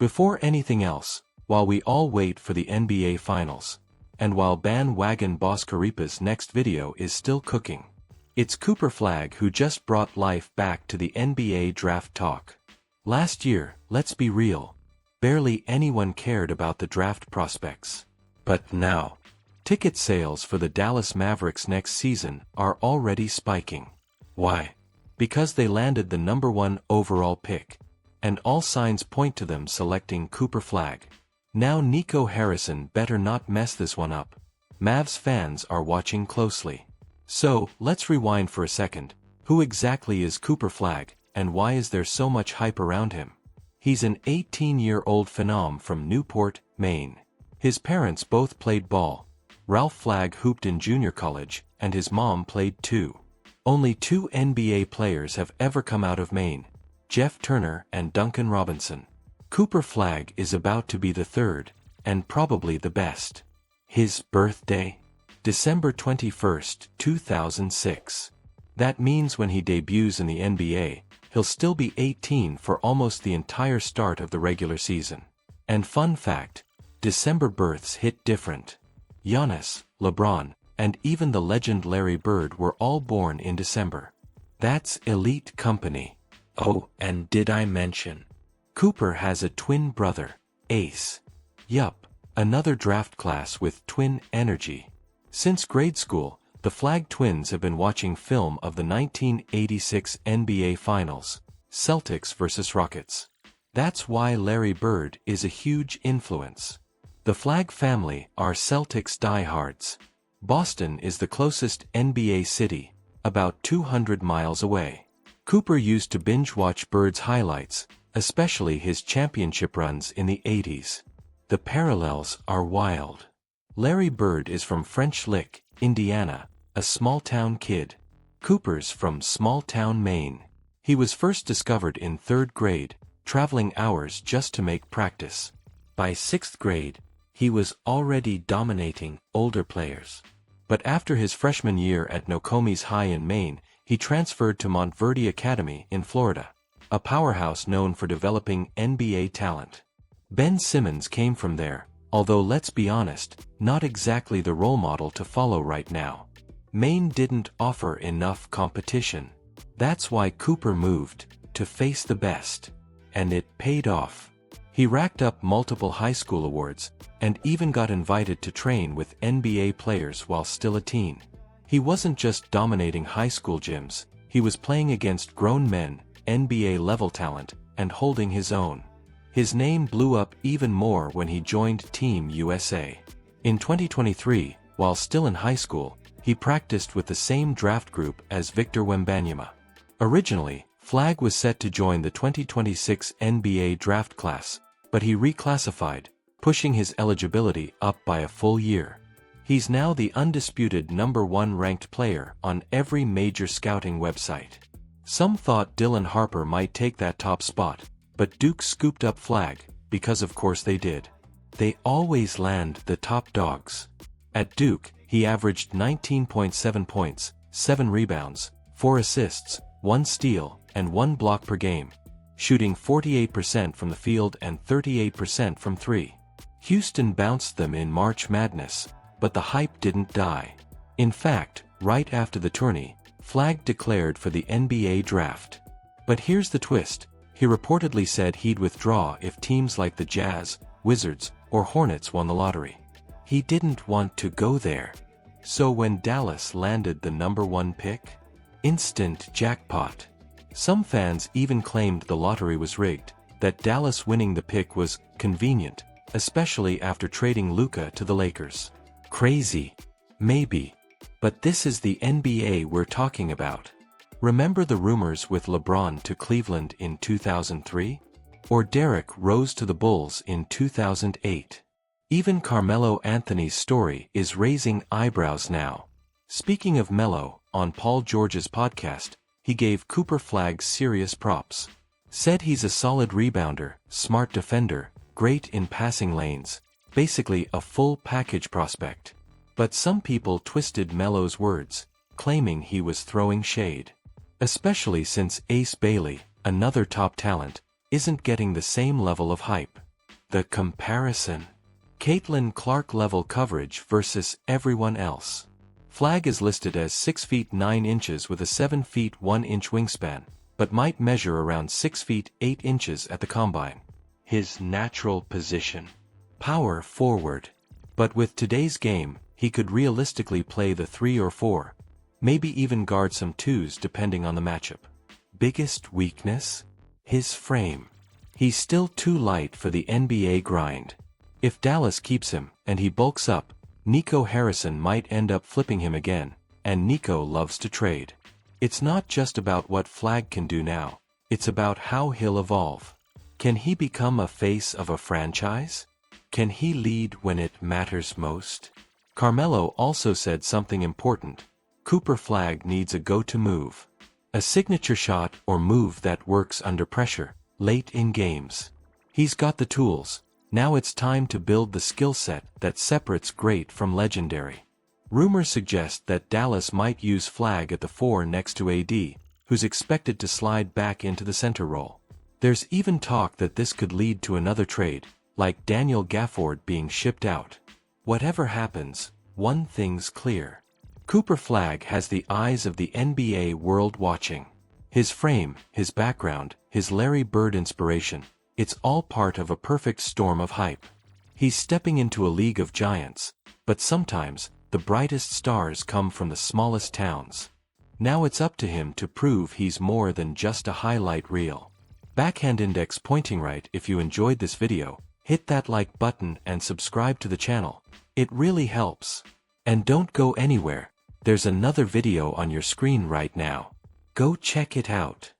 Before anything else, while we all wait for the NBA Finals, and while bandwagon boss Karipa's next video is still cooking, it's Cooper Flagg who just brought life back to the NBA draft talk. Last year, let's be real, barely anyone cared about the draft prospects. But now, ticket sales for the Dallas Mavericks next season are already spiking. Why? Because they landed the #1 overall pick, and all signs point to them selecting Cooper Flagg. Now Nico Harrison better not mess this one up. Mavs fans are watching closely. So, let's rewind for a second. Who exactly is Cooper Flagg, and why is there so much hype around him? He's an 18-year-old phenom from Newport, Maine. His parents both played ball. Ralph Flagg hooped in junior college, and his mom played too. Only 2 NBA players have ever come out of Maine, Jeff Turner and Duncan Robinson. Cooper Flagg is about to be the third, and probably the best. His birthday? December 21st, 2006. That means when he debuts in the NBA, he'll still be 18 for almost the entire start of the regular season. And fun fact, December births hit different. Giannis, LeBron, and even the legend Larry Bird were all born in December. That's elite company. Oh, and did I mention? Cooper has a twin brother, Ace. Yup, another draft class with twin energy. Since grade school, the Flagg twins have been watching film of the 1986 NBA Finals, Celtics vs. Rockets. That's why Larry Bird is a huge influence. The Flagg family are Celtics diehards. Boston is the closest NBA city, about 200 miles away. Cooper used to binge-watch Bird's highlights, especially his championship runs in the 80s. The parallels are wild. Larry Bird is from French Lick, Indiana, a small-town kid. Cooper's from small-town Maine. He was first discovered in 3rd grade, traveling hours just to make practice. By 6th grade, he was already dominating older players. But after his freshman year at Nokomis High in Maine, he transferred to Montverde Academy in Florida, a powerhouse known for developing NBA talent. Ben Simmons came from there, although let's be honest, not exactly the role model to follow right now. Maine didn't offer enough competition. That's why Cooper moved, to face the best. And it paid off. He racked up multiple high school awards, and even got invited to train with NBA players while still a teen. He wasn't just dominating high school gyms, he was playing against grown men, NBA-level talent, and holding his own. His name blew up even more when he joined Team USA. In 2023, while still in high school, he practiced with the same draft group as Victor Wembanyama. Originally, Flagg was set to join the 2026 NBA draft class, but he reclassified, pushing his eligibility up by a full year. He's now the undisputed #1 ranked player on every major scouting website. Some thought Dylan Harper might take that top spot, but Duke scooped up Flagg, because of course they did. They always land the top dogs. At Duke, he averaged 19.7 points, 7 rebounds, 4 assists, 1 steal, and 1 block per game, shooting 48% from the field and 38% from 3. Houston bounced them in March Madness, but the hype didn't die. In fact, right after the tourney, Flagg declared for the NBA draft. But here's the twist, he reportedly said he'd withdraw if teams like the Jazz, Wizards, or Hornets won the lottery. He didn't want to go there. So when Dallas landed the #1 pick, instant jackpot. Some fans even claimed the lottery was rigged, that Dallas winning the pick was convenient, especially after trading Luka to the Lakers. Crazy. Maybe. But this is the NBA we're talking about. Remember the rumors with LeBron to Cleveland in 2003? Or Derrick Rose to the Bulls in 2008? Even Carmelo Anthony's story is raising eyebrows now. Speaking of Melo, on Paul George's podcast, he gave Cooper Flagg serious props. Said he's a solid rebounder, smart defender, great in passing lanes, basically a full package prospect. But some people twisted Melo's words, claiming he was throwing shade. Especially since Ace Bailey, another top talent, isn't getting the same level of hype. The comparison. Caitlin Clark level coverage versus everyone else. Flagg is listed as 6 feet 9 inches with a 7 feet 1 inch wingspan, but might measure around 6 feet 8 inches at the combine. His natural position. Power forward. But with today's game, he could realistically play the 3 or 4, maybe even guard some 2s depending on the matchup. Biggest weakness? His frame. He's still too light for the NBA grind. If Dallas keeps him, and he bulks up, Nico Harrison might end up flipping him again, and Nico loves to trade. It's not just about what Flagg can do now, it's about how he'll evolve. Can he become a face of a franchise? Can he lead when it matters most? Carmelo also said something important. Cooper Flagg needs a go-to move. A signature shot or move that works under pressure, late in games. He's got the tools. Now it's time to build the skill set that separates great from legendary. Rumors suggest that Dallas might use Flagg at the 4 next to AD, who's expected to slide back into the center role. There's even talk that this could lead to another trade, like Daniel Gafford being shipped out. Whatever happens, one thing's clear. Cooper Flagg has the eyes of the NBA world watching. His frame, his background, his Larry Bird inspiration, it's all part of a perfect storm of hype. He's stepping into a league of giants, but sometimes, the brightest stars come from the smallest towns. Now it's up to him to prove he's more than just a highlight reel. Backhand index pointing right. If you enjoyed this video, hit that like button and subscribe to the channel. It really helps. And don't go anywhere, there's another video on your screen right now. Go check it out.